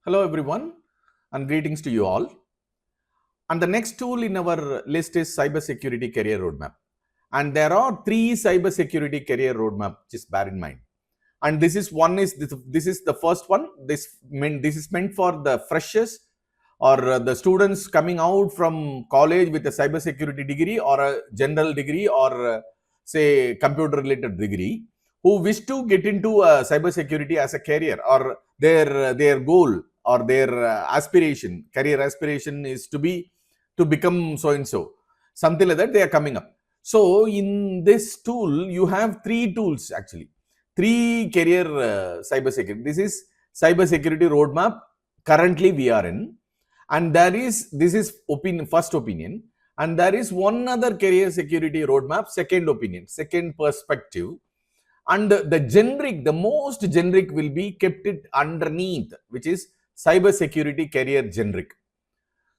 Hello everyone and greetings to you all. And the next tool in our list is CyberSecurity Career Roadmap. And there are three CyberSecurity Career Roadmap, just bear in mind. And this is the first one. This is meant for the freshers or the students coming out from college with a cybersecurity degree or a general degree or say computer related degree who wish to get into cybersecurity as a career or their goal or their career aspiration is to become so and so, something like that. They are coming up. So in this tool, you have three tools actually, three career cybersecurity. This is cybersecurity roadmap. Currently, we are in, and this is first opinion, and there is one other career security roadmap, second opinion, second perspective. And the most generic will be kept it underneath, which is cybersecurity career generic.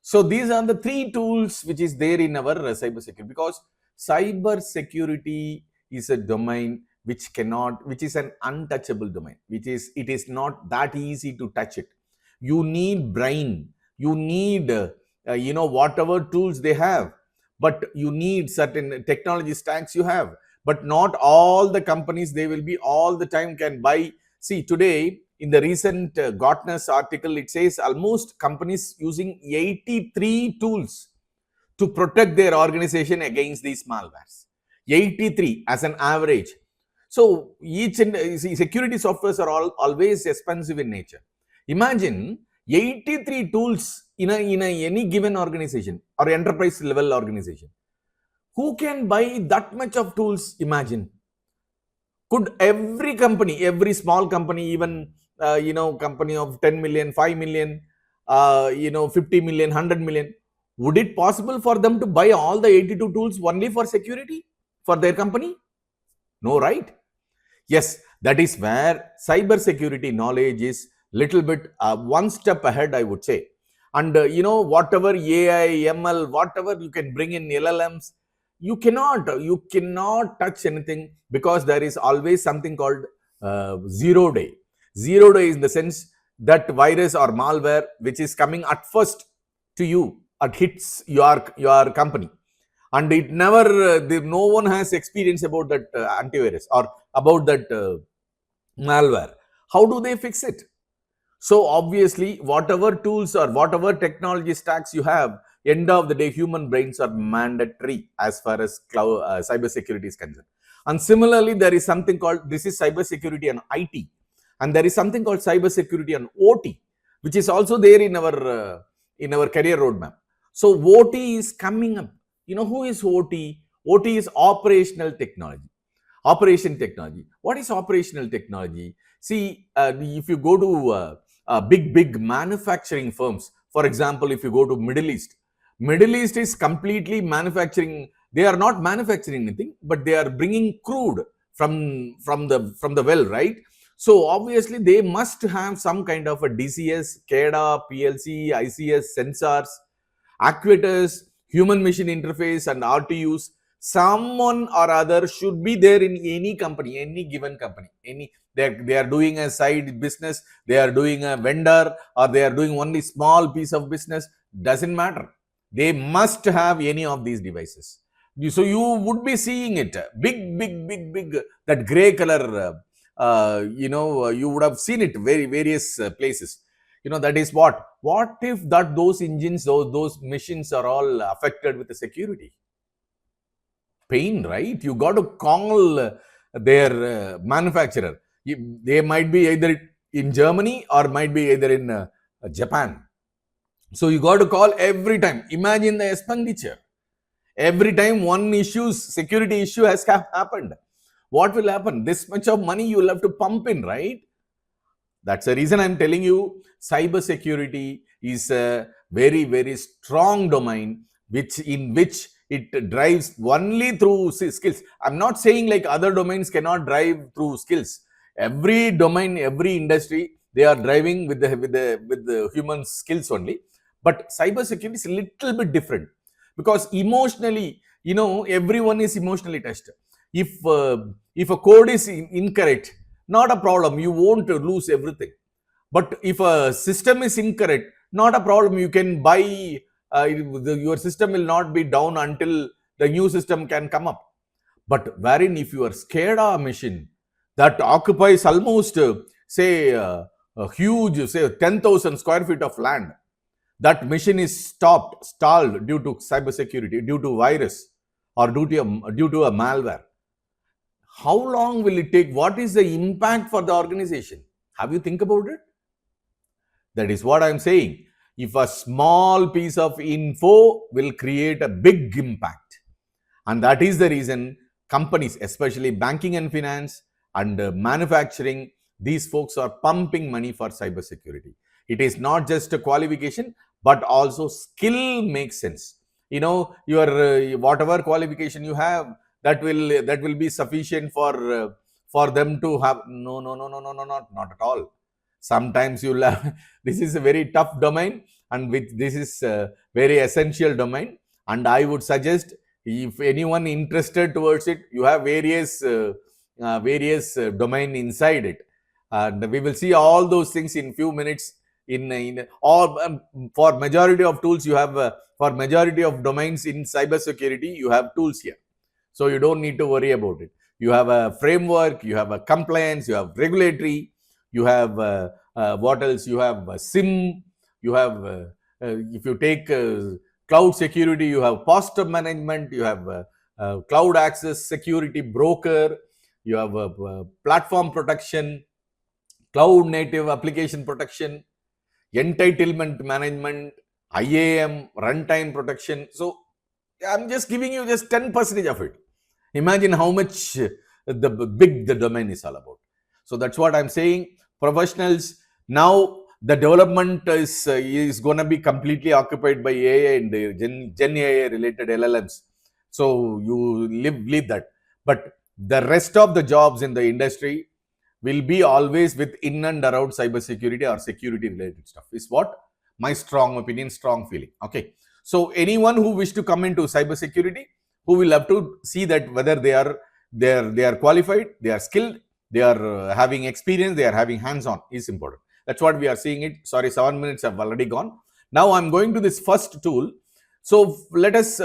So these are the three tools which is there in our cybersecurity, because cybersecurity is a domain which is an untouchable domain, it is not that easy to touch it. You need brain, you need whatever tools they have, but you need certain technology stacks you have. But not all the companies, they will be all the time can buy. See, today in the recent Gartner's article, it says almost companies using 83 tools to protect their organization against these malwares. 83 as an average. So security softwares are always expensive in nature. Imagine 83 tools in any given organization or enterprise level organization. Who can buy that much of tools? Imagine. Could every company, every small company, even company of 10 million, 5 million, 50 million, 100 million, would it possible for them to buy all the 82 tools only for security for their company? No, right? Yes, that is where cybersecurity knowledge is little bit one step ahead, I would say. And whatever AI, ML, whatever you can bring in LLMs, you cannot touch anything, because there is always something called 0 day. 0 day is in the sense that virus or malware which is coming at first to you, it hits your company, and it never no one has experience about that antivirus or about that malware. How do they fix it? So obviously, whatever tools or whatever technology stacks you have, end of the day, human brains are mandatory as far as cybersecurity is concerned. And similarly, there is something called, this is cybersecurity and IT, and there is something called cybersecurity and OT, which is also there in our career roadmap. So OT is coming up. You know who is OT? OT is operational technology. Operation technology. What is operational technology? See, if you go to big manufacturing firms, for example, if you go to Middle East is completely manufacturing. They are not manufacturing anything, but they are bringing crude from the well, right? So obviously they must have some kind of a DCS, CADA, PLC, ICS, sensors, actuators, human machine interface, and RTUs. Someone or other should be there in any company, any given company. They are doing a side business, they are doing a vendor, or they are doing only small piece of business, doesn't matter. They must have any of these devices. So you would be seeing it big, that gray color. You would have seen it various places. That is what if those engines, those machines are all affected with the security? Pain, right? You got to call their manufacturer. They might be either in Germany or might be either in Japan. So you got to call every time. Imagine the expenditure. Every time security issue has happened, what will happen? This much of money you will have to pump in, right? That's the reason I'm telling you, cybersecurity is a very strong domain in which it drives only through skills. I'm not saying like other domains cannot drive through skills. Every domain, every industry, they are driving with the human skills only. But cybersecurity is a little bit different, because emotionally, everyone is emotionally touched. If a code is incorrect, not a problem, you won't lose everything. But if a system is incorrect, not a problem. You can buy, your system will not be down until the new system can come up. But wherein if your SCADA machine that occupies almost, say, a huge, say, 10,000 square feet of land, that machine is stalled due to cybersecurity, due to virus, or due to a malware. How long will it take? What is the impact for the organization? Have you think about it? That is what I'm saying. If a small piece of info will create a big impact. And that is the reason companies, especially banking and finance and manufacturing, these folks are pumping money for cybersecurity. It is not just a qualification, but also skill makes sense. You know, your whatever qualification you have, that will be sufficient for them to have. No, not at all. Sometimes you'll have, this is a very tough domain, and with this is a very essential domain. And I would suggest, if anyone interested towards it, you have various domain inside it, and we will see all those things in few minutes. In all, for majority of tools you have, for majority of domains in cybersecurity, you have tools here, so you don't need to worry about it. You have a framework, you have a compliance, you have regulatory, you have what else? You have SIM, you have if you take cloud security, you have posture management, you have cloud access security broker, you have platform protection, cloud native application protection, entitlement management, IAM, runtime protection. So I'm just giving you just 10% of it. Imagine how much the big the domain is all about. So that's what I'm saying. Professionals, now the development is going to be completely occupied by AI and Gen AI related LLMs. So you leave that. But the rest of the jobs in the industry will be always with in and around cybersecurity or security related stuff, is what my strong opinion, strong feeling. Okay. So anyone who wish to come into cybersecurity, who will have to see that whether they are qualified, they are skilled, they are having experience, they are having hands-on, is important. That's what we are seeing it. Sorry, 7 minutes have already gone. Now I'm going to this first tool. So let us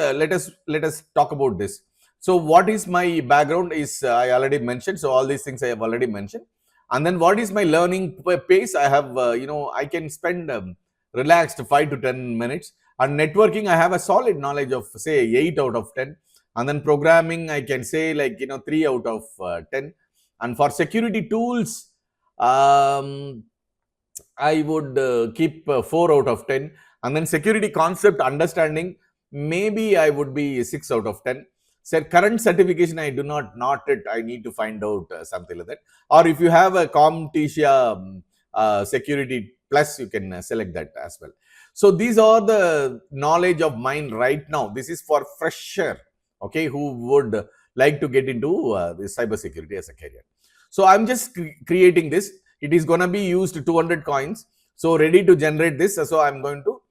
talk about this. So what is my background is I already mentioned. So all these things I have already mentioned. And then what is my learning pace? I have, I can spend relaxed 5 to 10 minutes. And networking, I have a solid knowledge of, say, 8 out of 10. And then programming, I can say 3 out of 10. And for security tools, I would keep 4 out of 10. And then security concept understanding, maybe I would be 6 out of 10. Current certification, I do not it. I need to find out something like that. Or if you have a CompTIA security plus, you can select that as well. So these are the knowledge of mine right now. This is for fresher, okay, who would like to get into this cybersecurity as a career. So I'm just creating this. It is going to be used 200 coins. So ready to generate this. So I'm going to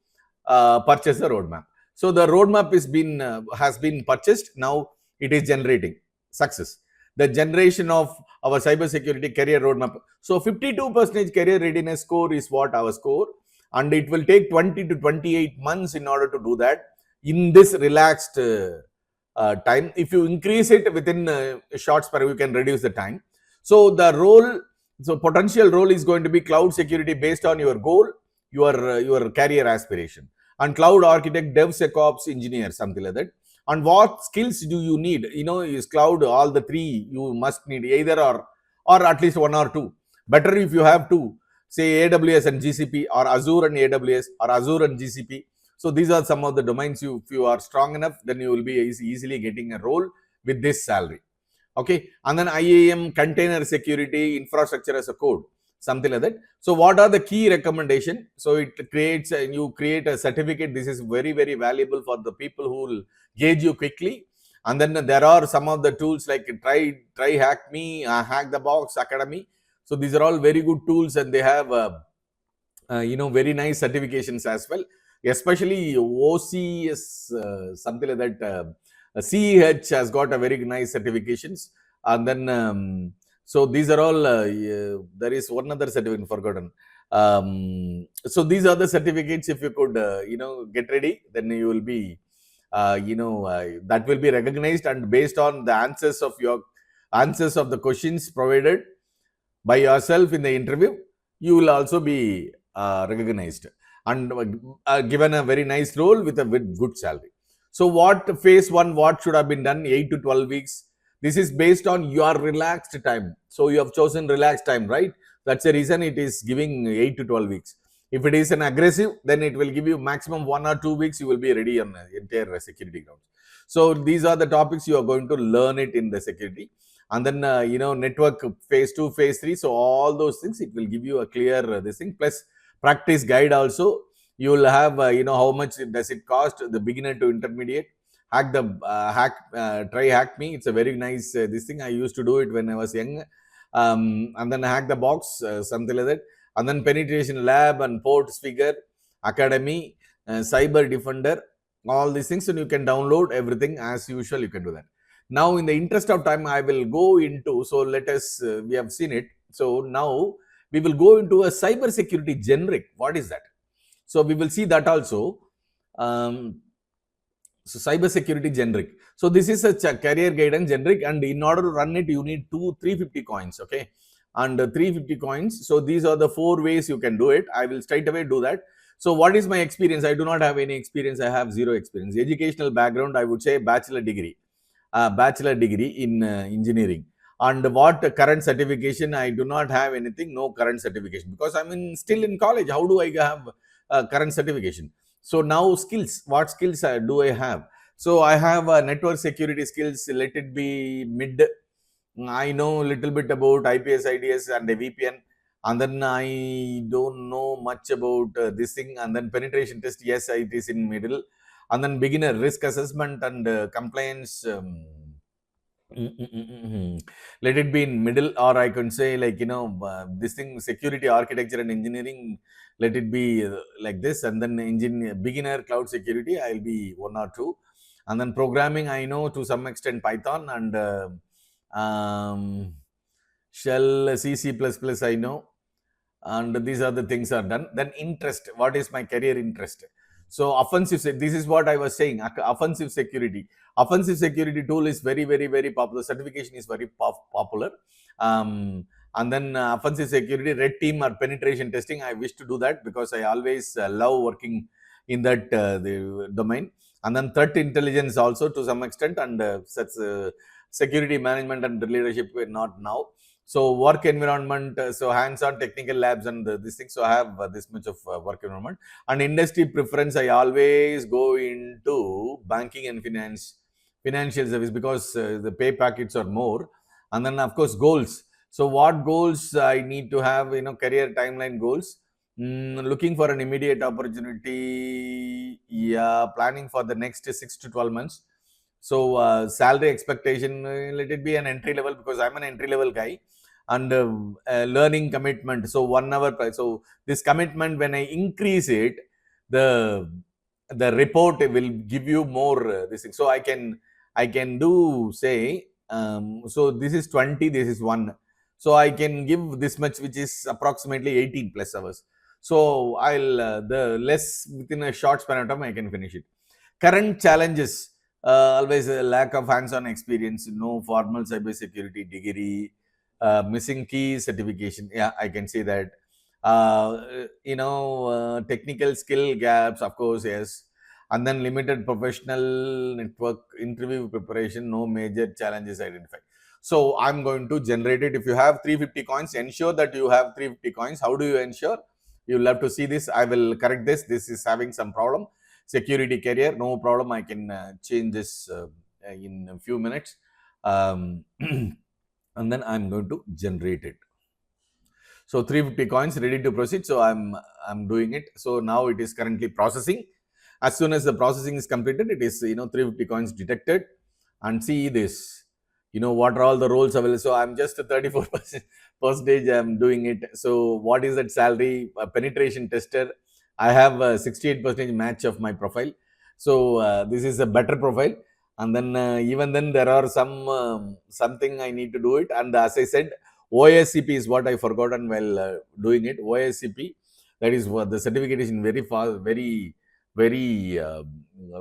purchase the roadmap. So the roadmap has been purchased. Now it is generating. Success. The generation of our cybersecurity career roadmap. So 52% career readiness score is what our score, and it will take 20 to 28 months in order to do that in this relaxed time. If you increase it within a short span, you can reduce the time. So the role, so potential role is going to be cloud security based on your goal, your career aspiration, and cloud architect, DevSecOps engineer, something like that. And what skills do you need? Is cloud, all the three you must need either or at least one or two. Better if you have two, say AWS and GCP, or Azure and AWS, or Azure and GCP. So these are some of the domains. If you are strong enough, then you will be easily getting a role with this salary. Okay. And then IAM, container security, infrastructure as a code, something like that. So what are the key recommendation? So it creates, you create a certificate. This is very, very valuable for the people who will gauge you quickly. And then there are some of the tools like Try Hack Me, Hack the Box Academy. So these are all very good tools, and they have very nice certifications as well. Especially OCS, something like that. CEH has got a very nice certifications. And then so these are all. There is one other certificate forgotten. So these are the certificates. If you could get ready, then you will be that will be recognized, and based on the answers of the questions provided by yourself in the interview, you will also be recognized and given a very nice role with a good salary. So what phase 1, what should have been done 8 to 12 weeks? This is based on your relaxed time. So you have chosen relaxed time, right? That's the reason it is giving 8 to 12 weeks. If it is an aggressive, then it will give you maximum 1 or 2 weeks. You will be ready on entire security grounds. So these are the topics you are going to learn it in the security. And then network phase 2, phase 3. So all those things, it will give you a clear this thing, plus practice guide also. You will have how much does it cost, the beginner to intermediate. Try hack me. It's a very nice this thing. I used to do it when I was young. And then hack the box, something like that. And then penetration lab and ports figure academy, cyber defender, all these things, and you can download everything as usual. You can do that. Now, in the interest of time, I will go into, so let us, we have seen it. So now we will go into a cybersecurity generic. What is that? So we will see that also. So cybersecurity generic. So this is a career guidance generic, and in order to run it, you need 350 coins. Okay, and 350 coins. So these are the 4 ways you can do it. I will straight away do that. So what is my experience? I do not have any experience. I have 0 experience. Educational background, I would say bachelor degree in engineering. And what current certification? I do not have anything, no current certification, because I'm still in college. How do I have current certification? So now skills, what skills do I have? So I have network security skills, let it be mid. I know a little bit about IPS, IDS and a VPN. And then I don't know much about this thing. And then penetration test, yes, it is in middle. And then beginner risk assessment and compliance. Let it be in middle, or I can say like this thing, security architecture and engineering. Let it be like this, and then beginner cloud security, I'll be 1 or 2, and then programming, I know to some extent Python and Shell, C++. I know, and these are the things are done. Then interest, what is my career interest? So offensive, this is what I was saying, offensive security. Offensive security tool is very, very, very popular. Certification is very popular. And then offensive security, red team or penetration testing, I wish to do that because I always love working in that the domain. And then threat intelligence also to some extent, and such security management and leadership, not now. So work environment, so hands-on technical labs and this thing. So I have this much of work environment. And industry preference, I always go into banking and financial service, because the pay packets are more. And then of course goals. So what goals I need to have, career timeline goals. Looking for an immediate opportunity. Yeah, planning for the next 6 to 12 months. So salary expectation, let it be an entry level, because I'm an entry level guy. And learning commitment, so 1 hour. So this commitment, when I increase it, the report will give you more this thing. So I can do, say, so this is 20, this is 1. So I can give this much, which is approximately 18 plus hours. So I'll the less within a short span of time I can finish it. Current challenges, always a lack of hands-on experience, no formal cybersecurity degree, missing key certification. Yeah, I can say that. Technical skill gaps, of course, yes. And then limited professional network interview preparation, no major challenges identified. So I'm going to generate it. If you have 350 coins, ensure that you have 350 coins. How do you ensure? You'll have to see this. I will correct this. This is having some problem. Security career, no problem. I can change this in a few minutes. And then I'm going to generate it. So 350 coins ready to proceed. So I'm doing it. So now it is currently processing. As soon as the processing is completed, it is 350 coins detected. And see this, what are all the roles available. So I'm just 34% I'm doing it. So what is that salary? Penetration tester, I have a 68% match of my profile. So this is a better profile. And then even then there are some something I need to do it. And as I said, OSCP is what I forgotten while doing it. OSCP, That is what the certificate is in very fast, very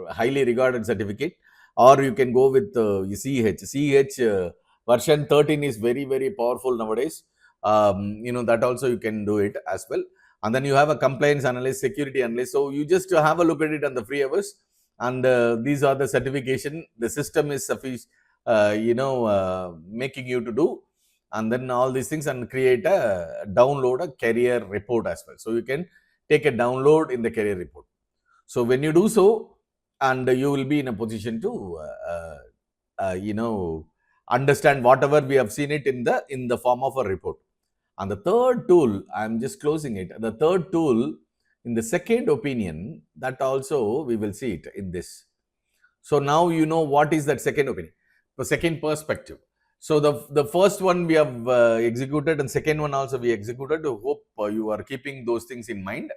highly regarded certificate. Or you can go with CEH. CEH version 13 is very powerful nowadays. That also you can do it as well. And then you have a compliance analyst, security analyst. So you just have a look at it on the free hours. And these are the certification. The system is sufficient, making you to do. And then all these things, and create a download a career report as well. So you can take a download in the career report. So when you do so, and you will be in a position to understand whatever we have seen it in the form of a report. And the third tool, I'm just closing it. The third tool in the second opinion, that also we will see it in this. So now you know what is that second opinion, the second perspective. So the first one we have executed, and second one also we executed. I hope you are keeping those things in mind.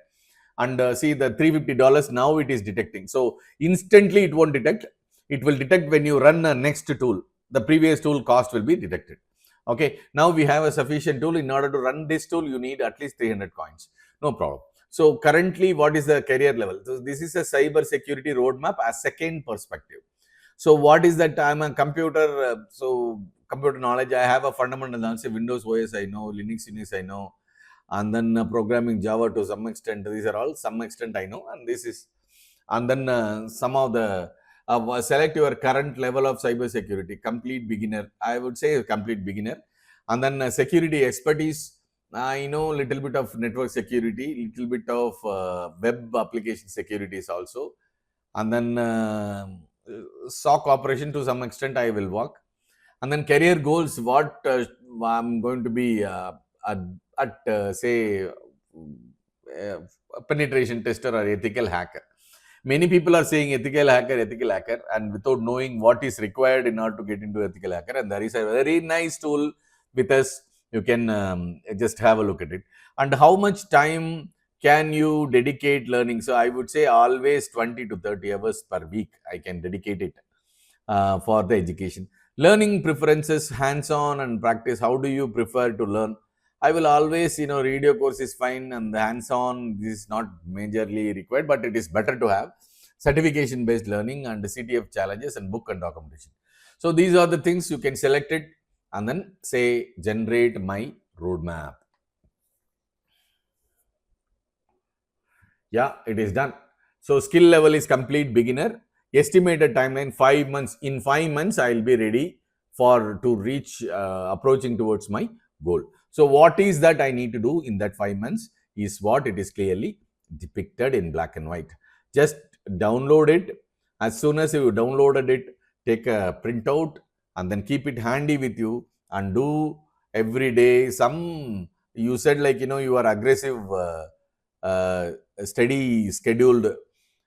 And see, the $350 now it is detecting. So instantly it won't detect. It will detect when you run a next tool. The previous tool cost will be detected. Okay, now we have a sufficient tool. In order to run this tool, you need at least 300 coins. No problem. So currently, what is the career level? So this is a cyber security roadmap as second perspective. So what is that? I'm a computer, so computer knowledge. I have a fundamental knowledge. Windows OS I know, Linux Unix I know, and then programming Java to some extent. These are all some extent I know, and this is, and then some of the select your current level of cyber security. Complete beginner, I would say complete beginner. And then security expertise, I know little bit of network security, little bit of web application securities also. And then SOC operation to some extent I will work. And then career goals, what I'm going to be at say penetration tester or ethical hacker. Many people are saying ethical hacker, and without knowing what is required in order to get into ethical hacker. And there is a very nice tool with us. You can just have a look at it. And how much time can you dedicate learning? So I would say always 20 to 30 hours per week I can dedicate it for the education. Learning preferences, hands-on and practice. How do you prefer to learn? I will always, video course is fine, and the hands-on is not majorly required, but it is better to have certification-based learning and CTF challenges and book and documentation. So these are the things you can select it and then say generate my roadmap. Yeah, it is done. So skill level is complete beginner. Estimated timeline 5 months. In 5 months, I will be ready to reach approaching towards my goal. So what is that I need to do in that 5 months is what it is clearly depicted in black and white. Just download it. As soon as you downloaded it, take a printout and then keep it handy with you and do every day. You said like, you are aggressive, steady scheduled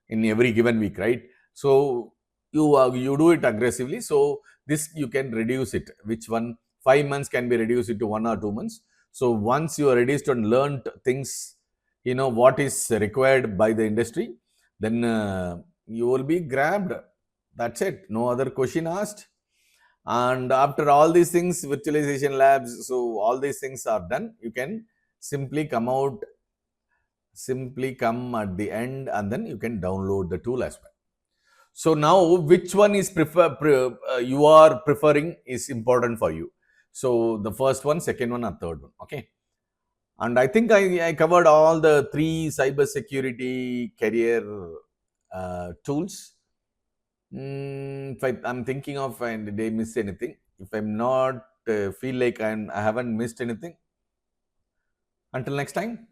in every given week, right? So you do it aggressively. So this you can reduce it. Which one? 5 months can be reduced into 1 or 2 months. So once you are reduced and learned things, what is required by the industry, then you will be grabbed. That's it. No other question asked. And after all these things, virtualization labs, so all these things are done, you can simply come at the end, and then you can download the tool as well. So now which one is you are preferring is important for you. So the first one, second one, and third one. Okay. And I think I covered all the 3 cybersecurity career tools. If I'm thinking of, and did I miss anything? If I'm not feel like I haven't missed anything. Until next time.